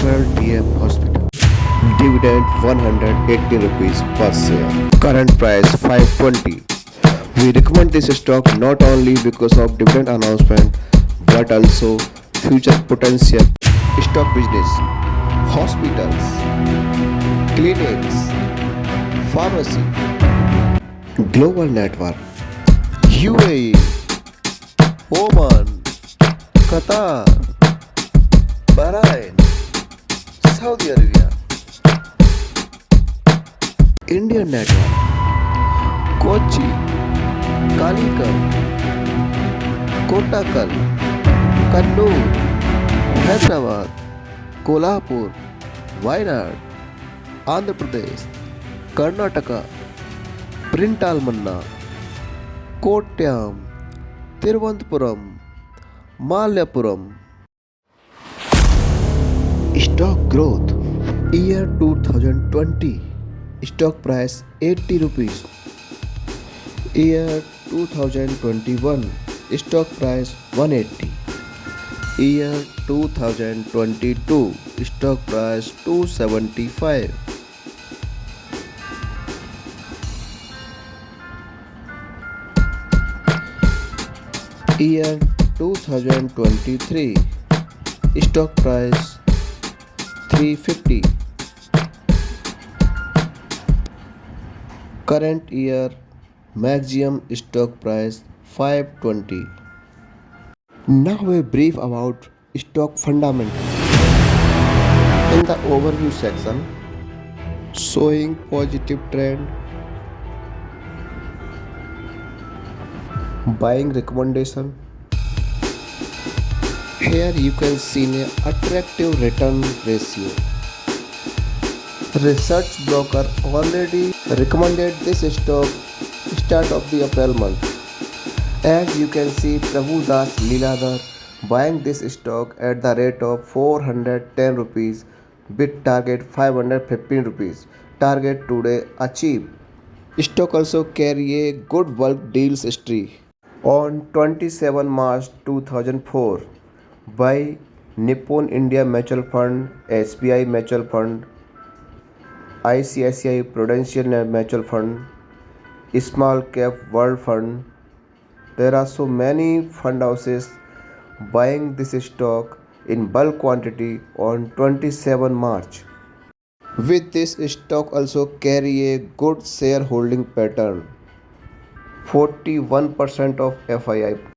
Astral DM Hospital. Dividend 180 rupees per share. Current price 520. We recommend this stock not only because of dividend announcement but also future potential. Stock business, hospitals, clinics, pharmacy, global network, UAE, Oman, Qatar, Bahrain, Saudi Arabia, Indian network, Kochi, Kalikam, Kottakkal, Kannur, Hyderabad, Kolhapur, Wayanad, Andhra Pradesh, Karnataka, Printalmanna, Kottayam, Thiruvananthapuram, Malappuram. Stock growth year 2020 stock price 80 rupees. Year 2021 stock price 180. Year 2022 stock price 275. Year 2023 stock price 350. Current year maximum stock price 520. Now a brief about stock fundamentals. In the overview section, showing positive trend, buying recommendation. Here you can see an attractive return ratio. Research broker already recommended this stock start of the April month. As you can see, Prabhu Das Leeladhar buying this stock at the rate of 410 rupees, bid target 515 rupees. Target today achieved. Stock also carry a good bulk deals history. On 27 March 2004, by Nippon India Mutual Fund, SBI Mutual Fund, ICICI Prudential Mutual Fund, Small Cap World Fund. There are so many fund houses buying this stock in bulk quantity on 27 March. With this stock also carry a good shareholding pattern. 41% of FII